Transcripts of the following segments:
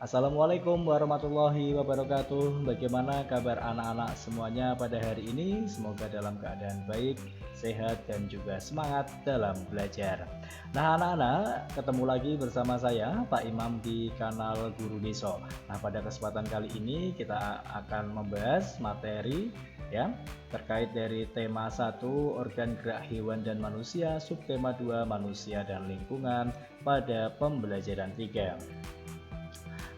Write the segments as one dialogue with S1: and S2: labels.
S1: Assalamualaikum warahmatullahi wabarakatuh. Bagaimana kabar anak-anak semuanya pada hari ini? Semoga dalam keadaan baik, sehat, dan juga semangat dalam belajar. Nah, anak-anak, ketemu lagi bersama saya, Pak Imam, di kanal Guru Deso. Nah, pada kesempatan kali ini kita akan membahas materi ya terkait dari tema 1 organ gerak hewan dan manusia, subtema 2 manusia dan lingkungan pada pembelajaran 3.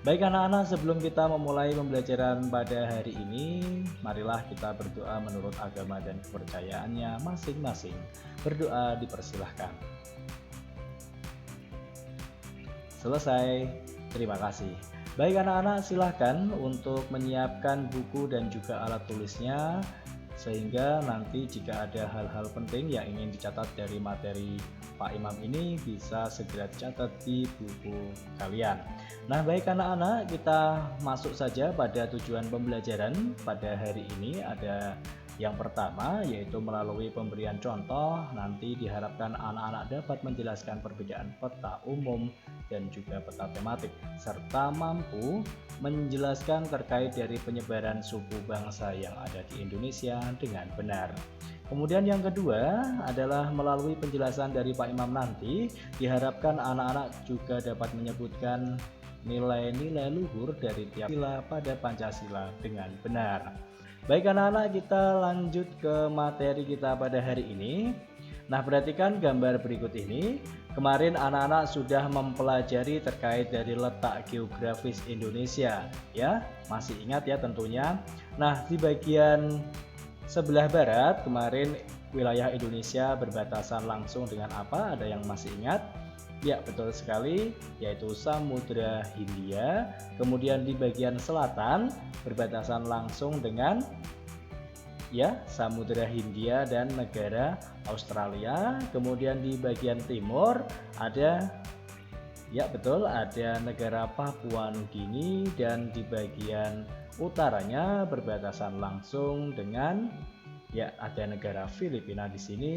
S1: Baik anak-anak, sebelum kita memulai pembelajaran pada hari ini, marilah kita berdoa menurut agama dan kepercayaannya masing-masing. Berdoa dipersilahkan. Selesai, terima kasih. Baik anak-anak, silahkan untuk menyiapkan buku dan juga alat tulisnya, sehingga nanti jika ada hal-hal penting yang ingin dicatat dari materi Pak Imam ini bisa segera dicatat di buku kalian. Nah, baik anak-anak, kita masuk saja pada tujuan pembelajaran pada hari ini. Ada yang pertama yaitu melalui pemberian contoh, nanti diharapkan anak-anak dapat menjelaskan perbedaan peta umum dan juga peta tematik, serta mampu menjelaskan terkait dari penyebaran suku bangsa yang ada di Indonesia dengan benar. Kemudian yang kedua adalah melalui penjelasan dari Pak Imam nanti, diharapkan anak-anak juga dapat menyebutkan nilai-nilai luhur dari tiap sila pada Pancasila dengan benar. Baik anak-anak, kita lanjut ke materi kita pada hari ini. Nah, perhatikan gambar berikut ini. Kemarin anak-anak sudah mempelajari terkait dari letak geografis Indonesia, ya. Masih ingat ya tentunya. Nah, di bagian sebelah barat kemarin wilayah Indonesia berbatasan langsung dengan apa? Ada yang masih ingat? Ya, betul sekali, yaitu Samudra Hindia. Kemudian di bagian selatan berbatasan langsung dengan Samudra Hindia dan negara Australia. Kemudian di bagian timur ada ada negara Papua Nugini, dan di bagian utaranya berbatasan langsung dengan ada negara Filipina di sini,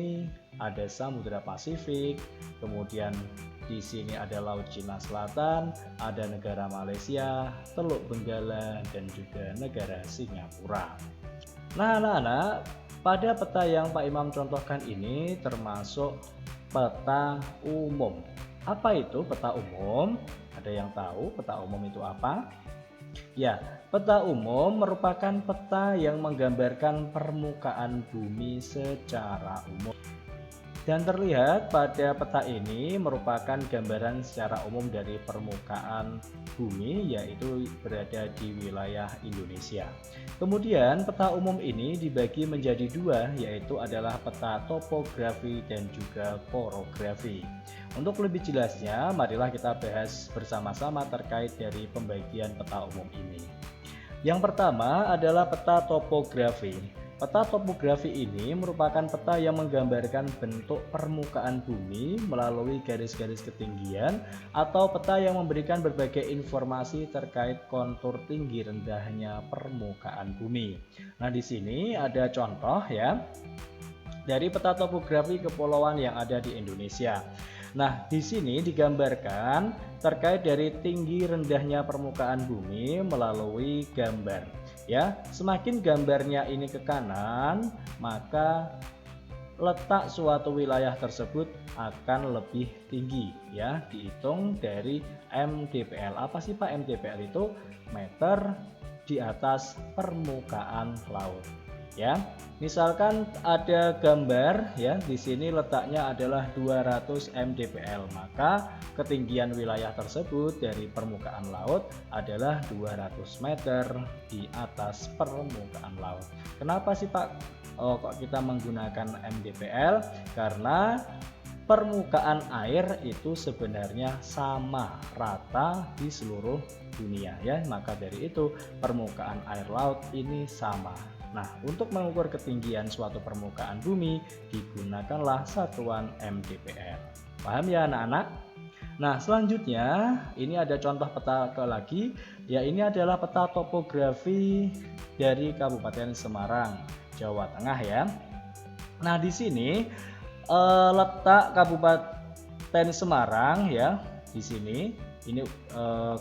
S1: ada Samudra Pasifik, kemudian di sini ada Laut Cina Selatan, ada negara Malaysia, Teluk Benggala, dan juga negara Singapura. Nah, anak-anak, pada peta yang Pak Imam contohkan ini termasuk peta umum. Apa itu peta umum? Ada yang tahu peta umum itu apa? Ya, peta umum merupakan peta yang menggambarkan permukaan bumi secara umum. Dan terlihat pada peta ini merupakan gambaran secara umum dari permukaan bumi, yaitu berada di wilayah Indonesia. Kemudian peta umum ini dibagi menjadi dua, yaitu adalah peta topografi dan juga porografi. Untuk lebih jelasnya, marilah kita bahas bersama-sama terkait dari pembagian peta umum ini. Yang pertama adalah peta topografi. Peta topografi ini merupakan peta yang menggambarkan bentuk permukaan bumi melalui garis-garis ketinggian, atau peta yang memberikan berbagai informasi terkait kontur tinggi rendahnya permukaan bumi. Nah, di sini ada contoh dari peta topografi kepulauan yang ada di Indonesia. Nah, di sini digambarkan terkait dari tinggi rendahnya permukaan bumi melalui gambar. Semakin gambarnya ini ke kanan, maka letak suatu wilayah tersebut akan lebih tinggi, dihitung dari MDPL. Apa sih Pak MDPL itu? Meter di atas permukaan laut. Misalkan ada gambar di sini letaknya adalah 200 mdpl, maka ketinggian wilayah tersebut dari permukaan laut adalah 200 meter di atas permukaan laut. Kenapa sih Pak kok kita menggunakan mdpl? Karena permukaan air itu sebenarnya sama rata di seluruh dunia, maka dari itu permukaan air laut ini sama. Nah, untuk mengukur ketinggian suatu permukaan bumi digunakanlah satuan mdpl. Paham ya anak-anak? Nah, selanjutnya ini ada contoh peta lagi, ini adalah peta topografi dari Kabupaten Semarang, Jawa Tengah Nah, di sini letak Kabupaten Semarang di sini ini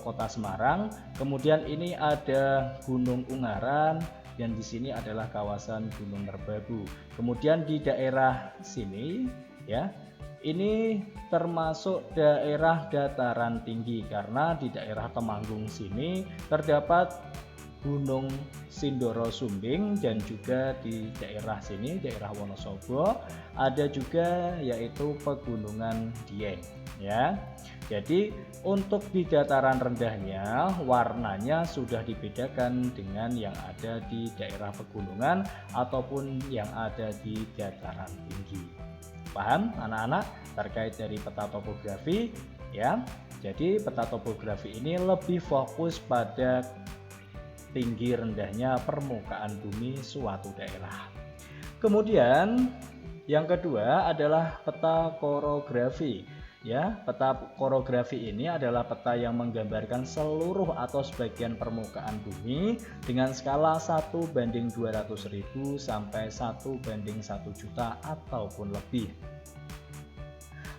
S1: Kota Semarang. Kemudian ini ada Gunung Ungaran, dan di sini adalah kawasan Gunung Merbabu. Kemudian di daerah sini ya, ini termasuk daerah dataran tinggi karena di daerah Temanggung sini terdapat Gunung Sindoro Sumbing, dan juga di daerah sini, daerah Wonosobo, ada juga yaitu Pegunungan Dieng ya. Jadi untuk di dataran rendahnya warnanya sudah dibedakan dengan yang ada di daerah pegunungan ataupun yang ada di dataran tinggi. Paham anak-anak terkait dari peta topografi ya? Jadi peta topografi ini lebih fokus pada tinggi rendahnya permukaan bumi suatu daerah. Kemudian yang kedua adalah peta korografi. Ya, peta korografi ini adalah peta yang menggambarkan seluruh atau sebagian permukaan bumi dengan skala 1:200.000 sampai 1:1 juta ataupun lebih.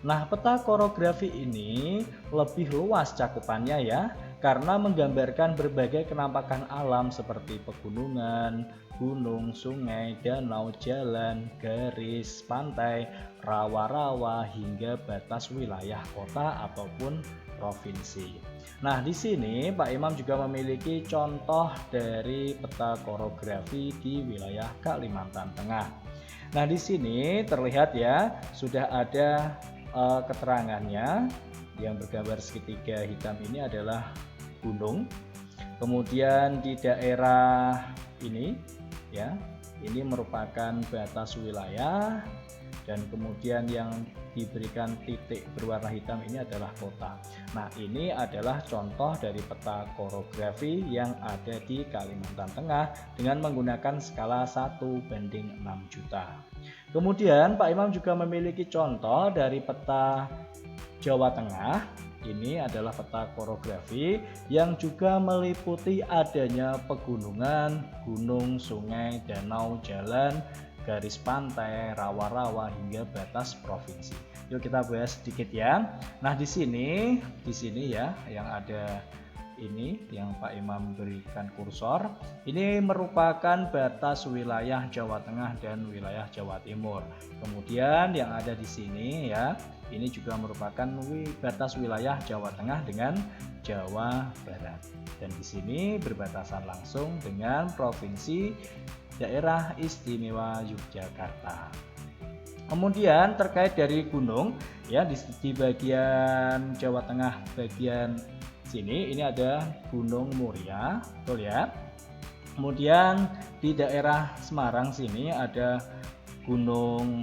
S1: Nah, peta korografi ini lebih luas cakupannya ya, karena menggambarkan berbagai kenampakan alam seperti pegunungan, gunung, sungai, danau, jalan, garis pantai, rawa-rawa hingga batas wilayah kota ataupun provinsi. Nah, di sini Pak Imam juga memiliki contoh dari peta korografi di wilayah Kalimantan Tengah. Nah, di sini terlihat ya, sudah ada keterangannya yang bergambar segitiga hitam ini adalah gunung. Kemudian di daerah ini ya, ini merupakan batas wilayah, dan kemudian yang diberikan titik berwarna hitam ini adalah kota. Nah, ini adalah contoh dari peta korografi yang ada di Kalimantan Tengah dengan menggunakan skala 1:6 juta. Kemudian Pak Imam juga memiliki contoh dari peta Jawa Tengah. Ini adalah peta korografi yang juga meliputi adanya pegunungan, gunung, sungai, danau, jalan, garis pantai, rawa-rawa hingga batas provinsi. Yuk kita bahas sedikit ya. Nah, di sini ya yang ada ini yang Pak Imam berikan kursor, ini merupakan batas wilayah Jawa Tengah dan wilayah Jawa Timur. Kemudian yang ada di sini ya, ini juga merupakan batas wilayah Jawa Tengah dengan Jawa Barat. Dan di sini berbatasan langsung dengan Provinsi Daerah Istimewa Yogyakarta. Kemudian terkait dari gunung ya, di bagian Jawa Tengah bagian sini ini ada Gunung Muria, betul ya. Kemudian di daerah Semarang sini ada Gunung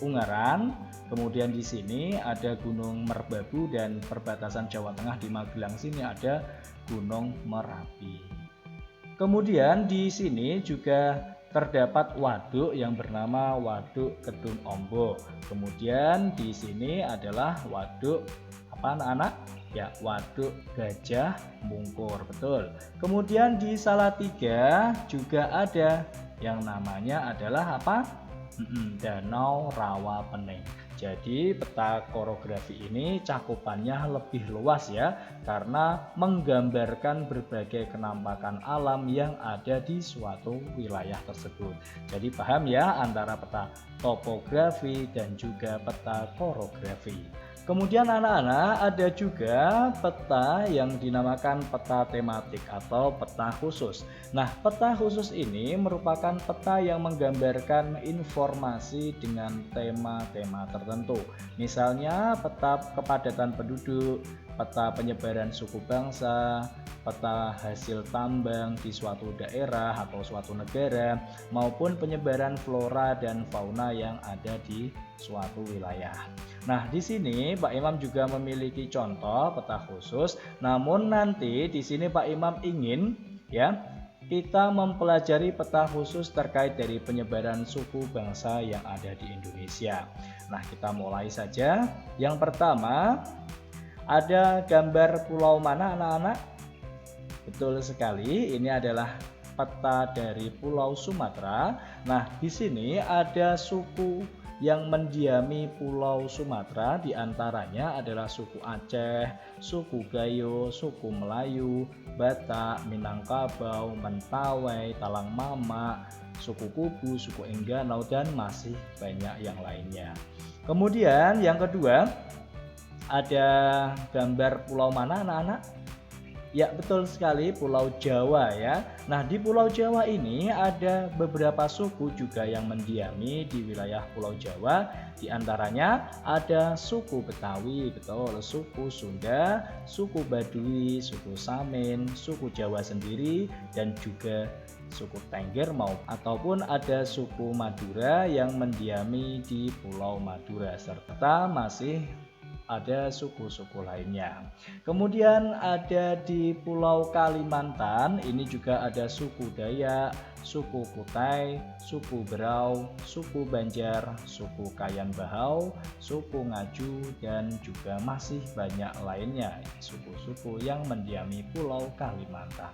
S1: Ungaran. Kemudian di sini ada Gunung Merbabu, dan perbatasan Jawa Tengah di Magelang sini ada Gunung Merapi. Kemudian di sini juga terdapat waduk yang bernama Waduk Kedung Ombo. Kemudian di sini adalah waduk apa anak-anak? Ya, Waduk Gajah Mungkur, betul. Kemudian di Salatiga juga ada yang namanya adalah apa? Danau Rawa Pening. Jadi peta korografi ini cakupannya lebih luas ya, karena menggambarkan berbagai kenampakan alam yang ada di suatu wilayah tersebut. Jadi paham ya antara peta topografi dan juga peta korografi. Kemudian anak-anak ada juga peta yang dinamakan peta tematik atau peta khusus. Nah, peta khusus ini merupakan peta yang menggambarkan informasi dengan tema-tema tertentu. Misalnya peta kepadatan penduduk, peta penyebaran suku bangsa, peta hasil tambang di suatu daerah atau suatu negara, maupun penyebaran flora dan fauna yang ada di suatu wilayah. Nah, di sini Pak Imam juga memiliki contoh peta khusus, namun nanti di sini Pak Imam ingin ya kita mempelajari peta khusus terkait dari penyebaran suku bangsa yang ada di Indonesia. Nah, kita mulai saja. Yang pertama, ada gambar pulau mana anak-anak? Betul sekali, ini adalah peta dari Pulau Sumatera. Nah, di sini ada suku yang mendiami Pulau Sumatera diantaranya adalah suku Aceh, suku Gayo, suku Melayu, Batak, Minangkabau, Mentawai, Talang Mama, suku Kubu, suku Engganau, dan masih banyak yang lainnya. Kemudian yang kedua, ada gambar pulau mana anak-anak? Ya, betul sekali, Pulau Jawa ya. Nah, di Pulau Jawa ini ada beberapa suku juga yang mendiami di wilayah Pulau Jawa. Di antaranya ada suku Betawi, betul, suku Sunda, suku Baduy, suku Samin, suku Jawa sendiri, dan juga suku Tengger ataupun ada suku Madura yang mendiami di Pulau Madura, serta masih ada suku-suku lainnya. Kemudian ada di Pulau Kalimantan, ini juga ada suku Dayak, suku Kutai, suku Berau, suku Banjar, suku Kayan Bahau, suku Ngaju, dan juga masih banyak lainnya suku-suku yang mendiami Pulau Kalimantan.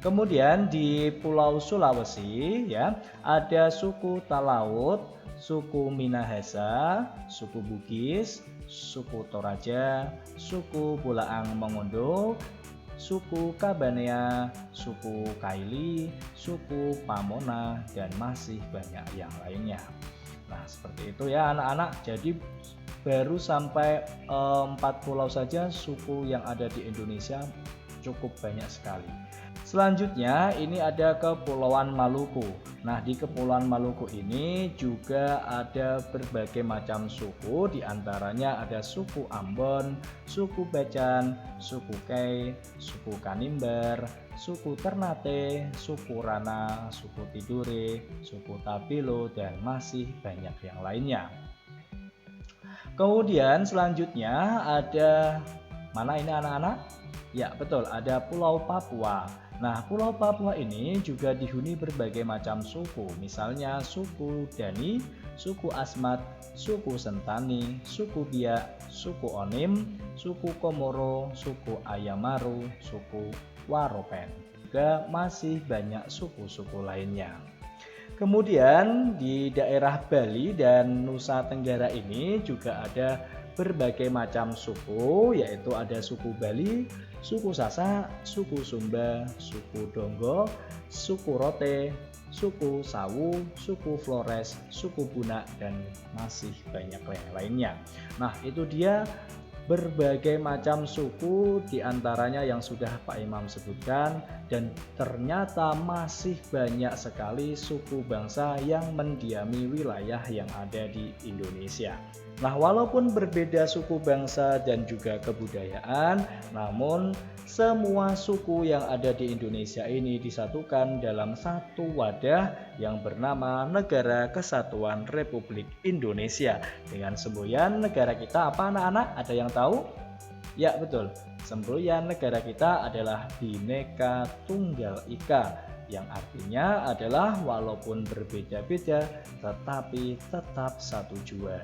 S1: Kemudian di Pulau Sulawesi ya, ada suku Talaut, suku Minahasa, suku Bugis, suku Toraja, suku Bulaang Mongondo, suku Kabanea, suku Kaili, suku Pamona, dan masih banyak yang lainnya. Nah, seperti itu ya anak-anak. Jadi baru sampai 4 pulau saja suku yang ada di Indonesia cukup banyak sekali. Selanjutnya ini ada Kepulauan Maluku. Nah, di Kepulauan Maluku ini juga ada berbagai macam suku, diantaranya ada suku Ambon, suku Bacan, suku Kei, suku Kanimbar, suku Ternate, suku Rana, suku Tidore, suku Tabelo, dan masih banyak yang lainnya. Kemudian selanjutnya ada mana ini anak-anak? Ya, betul, ada Pulau Papua. Nah, Pulau Papua ini juga dihuni berbagai macam suku, misalnya suku Dani, suku Asmat, suku Sentani, suku Biak, suku Onim, suku Komoro, suku Ayamaru, suku Waropen. Juga masih banyak suku-suku lainnya. Kemudian di daerah Bali dan Nusa Tenggara ini juga ada berbagai macam suku, yaitu ada suku Bali, suku Sasak, suku Sumba, suku Donggo, suku Rote, suku Sawu, suku Flores, suku Bunak, dan masih banyak yang lainnya. Nah, itu dia berbagai macam suku diantaranya yang sudah Pak Imam sebutkan, dan ternyata masih banyak sekali suku bangsa yang mendiami wilayah yang ada di Indonesia. Nah, walaupun berbeda suku bangsa dan juga kebudayaan, namun semua suku yang ada di Indonesia ini disatukan dalam satu wadah yang bernama Negara Kesatuan Republik Indonesia. Dengan semboyan negara kita apa anak-anak? Ada yang tahu? Ya, betul. Semboyan negara kita adalah Bhinneka Tunggal Ika, yang artinya adalah walaupun berbeda-beda tetapi tetap satu jua.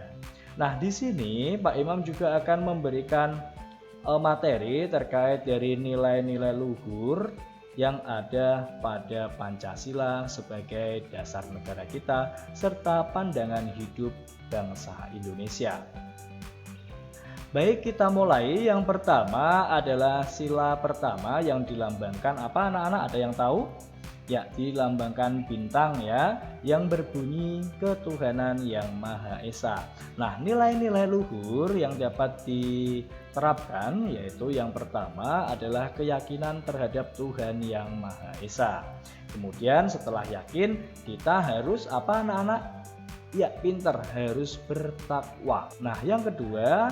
S1: Nah, di sini Pak Imam juga akan memberikan materi terkait dari nilai-nilai luhur yang ada pada Pancasila sebagai dasar negara kita serta pandangan hidup bangsa Indonesia. Baik, kita mulai. Yang pertama adalah sila pertama yang dilambangkan apa anak-anak? Ada yang tahu? Ya, dilambangkan bintang ya, yang berbunyi ketuhanan yang Maha Esa. Nah, nilai-nilai luhur yang dapat diterapkan yaitu yang pertama adalah keyakinan terhadap Tuhan yang Maha Esa. Kemudian setelah yakin, kita harus apa anak-anak? Ya, pinter, harus bertakwa. Nah, yang kedua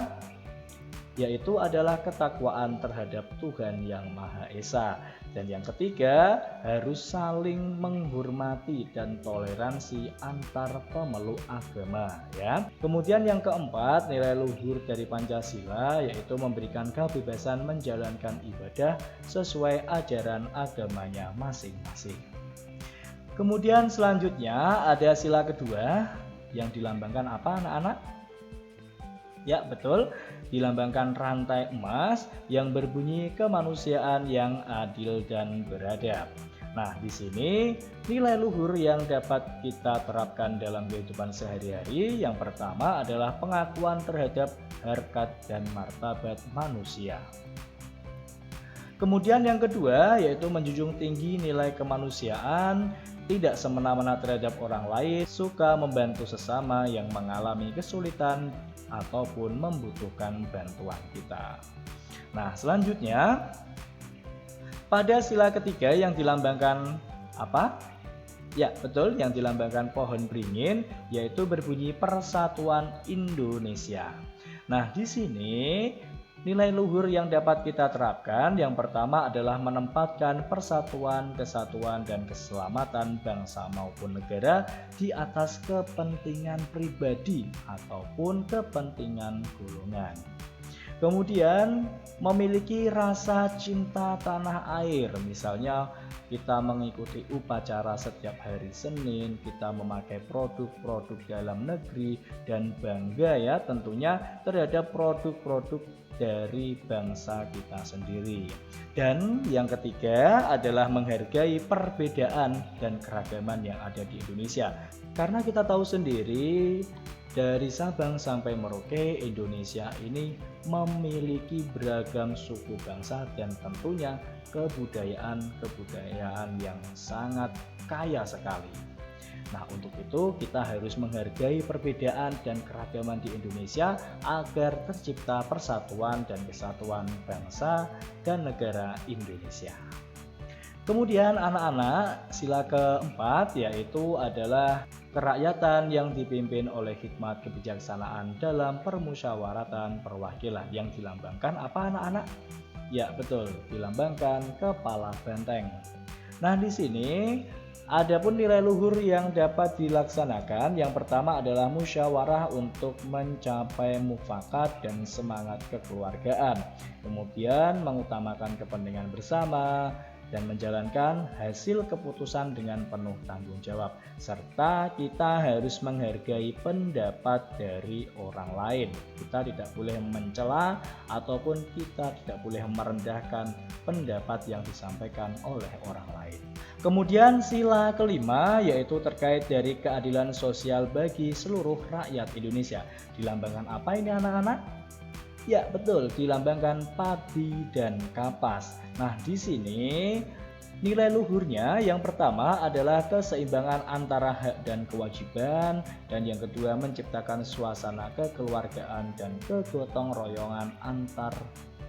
S1: yaitu adalah ketakwaan terhadap Tuhan yang Maha Esa. Dan yang ketiga, harus saling menghormati dan toleransi antar pemeluk agama ya. Kemudian yang keempat, nilai luhur dari Pancasila yaitu memberikan kebebasan menjalankan ibadah sesuai ajaran agamanya masing-masing. Kemudian selanjutnya ada sila kedua yang dilambangkan apa anak-anak? Ya, betul, dilambangkan rantai emas yang berbunyi kemanusiaan yang adil dan beradab. Nah, di sini nilai luhur yang dapat kita terapkan dalam kehidupan sehari-hari yang pertama adalah pengakuan terhadap harkat dan martabat manusia. Kemudian yang kedua yaitu menjunjung tinggi nilai kemanusiaan, tidak semena-mena terhadap orang lain, suka membantu sesama yang mengalami kesulitan ataupun membutuhkan bantuan kita. Nah, selanjutnya pada sila ketiga yang dilambangkan apa? Ya, betul, yang dilambangkan pohon beringin yaitu berbunyi Persatuan Indonesia. Nah, di sini nilai luhur yang dapat kita terapkan yang pertama adalah menempatkan persatuan, kesatuan, dan keselamatan bangsa maupun negara di atas kepentingan pribadi ataupun kepentingan golongan. Kemudian memiliki rasa cinta tanah air, misalnya kita mengikuti upacara setiap hari Senin, kita memakai produk-produk dalam negeri dan bangga ya tentunya terhadap produk-produk dari bangsa kita sendiri. Dan yang ketiga adalah menghargai perbedaan dan keragaman yang ada di Indonesia. Karena kita tahu sendiri dari Sabang sampai Merauke, Indonesia ini memiliki beragam suku bangsa dan tentunya kebudayaan yang sangat kaya sekali. Nah, untuk itu kita harus menghargai perbedaan dan keragaman di Indonesia agar tercipta persatuan dan kesatuan bangsa dan negara Indonesia. Kemudian anak-anak, sila keempat yaitu adalah kerakyatan yang dipimpin oleh hikmat kebijaksanaan dalam permusyawaratan perwakilan yang dilambangkan apa anak-anak? Ya, betul, dilambangkan kepala benteng. Nah, di sini adapun nilai luhur yang dapat dilaksanakan yang pertama adalah musyawarah untuk mencapai mufakat dan semangat kekeluargaan. Kemudian mengutamakan kepentingan bersama dan menjalankan hasil keputusan dengan penuh tanggung jawab, serta kita harus menghargai pendapat dari orang lain. Kita tidak boleh mencela ataupun kita tidak boleh merendahkan pendapat yang disampaikan oleh orang lain. Kemudian sila kelima yaitu terkait dari keadilan sosial bagi seluruh rakyat Indonesia. Dilambangkan apa ini anak-anak? Ya, betul, dilambangkan padi dan kapas. Nah, di sini nilai luhurnya yang pertama adalah keseimbangan antara hak dan kewajiban, dan yang kedua menciptakan suasana kekeluargaan dan kegotong royongan antar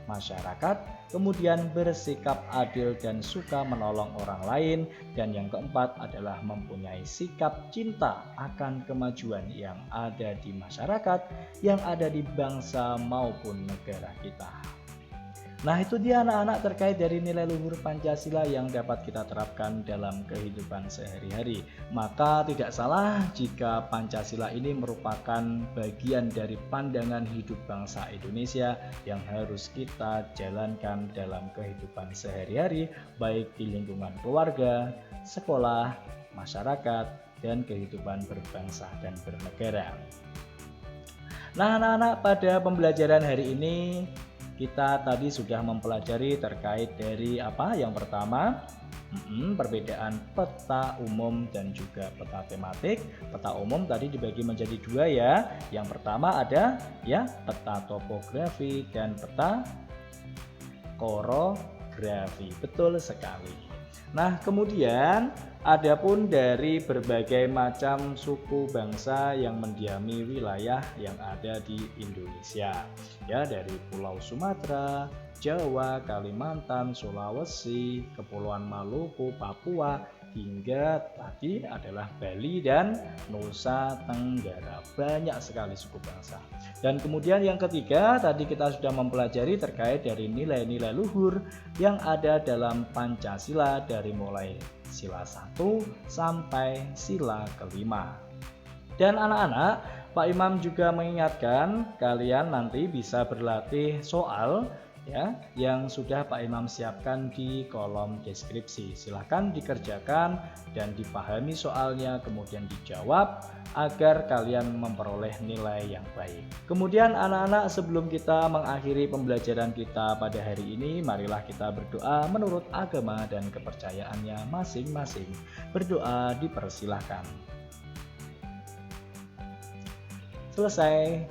S1: masyarakat, kemudian bersikap adil dan suka menolong orang lain, dan yang keempat adalah mempunyai sikap cinta akan kemajuan yang ada di masyarakat, yang ada di bangsa maupun negara kita. Nah, itu dia anak-anak terkait dari nilai luhur Pancasila yang dapat kita terapkan dalam kehidupan sehari-hari. Maka tidak salah jika Pancasila ini merupakan bagian dari pandangan hidup bangsa Indonesia yang harus kita jalankan dalam kehidupan sehari-hari, baik di lingkungan keluarga, sekolah, masyarakat, dan kehidupan berbangsa dan bernegara. Nah, anak-anak, pada pembelajaran hari ini kita tadi sudah mempelajari terkait dari apa? Yang pertama, perbedaan peta umum dan juga peta tematik. Peta umum tadi dibagi menjadi dua ya. Yang pertama ada ya peta topografi dan peta korografi. Betul sekali. Nah, kemudian adapun dari berbagai macam suku bangsa yang mendiami wilayah yang ada di Indonesia, ya, dari Pulau Sumatera, Jawa, Kalimantan, Sulawesi, Kepulauan Maluku, Papua, hingga tadi adalah Bali dan Nusa Tenggara. Banyak sekali suku bangsa. Dan kemudian yang ketiga, tadi kita sudah mempelajari terkait dari nilai-nilai luhur yang ada dalam Pancasila dari mulai sila 1 sampai sila kelima. Dan anak-anak, Pak Imam juga mengingatkan kalian nanti bisa berlatih soal ya yang sudah Pak Imam siapkan di kolom deskripsi. Silahkan dikerjakan dan dipahami soalnya, kemudian dijawab agar kalian memperoleh nilai yang baik. Kemudian anak-anak, sebelum kita mengakhiri pembelajaran kita pada hari ini, marilah kita berdoa menurut agama dan kepercayaannya masing-masing. Berdoa dipersilahkan. Selesai.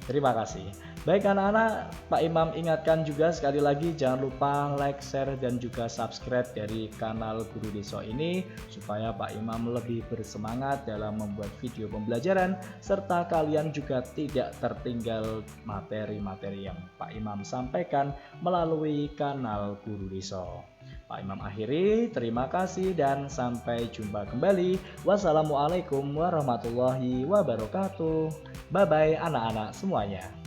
S1: Terima kasih. Baik anak-anak, Pak Imam ingatkan juga sekali lagi jangan lupa like, share, dan juga subscribe dari kanal Guru Deso ini supaya Pak Imam lebih bersemangat dalam membuat video pembelajaran serta kalian juga tidak tertinggal materi-materi yang Pak Imam sampaikan melalui kanal Guru Deso. Pak Imam akhiri, terima kasih dan sampai jumpa kembali. Wassalamualaikum warahmatullahi wabarakatuh. Bye-bye anak-anak semuanya.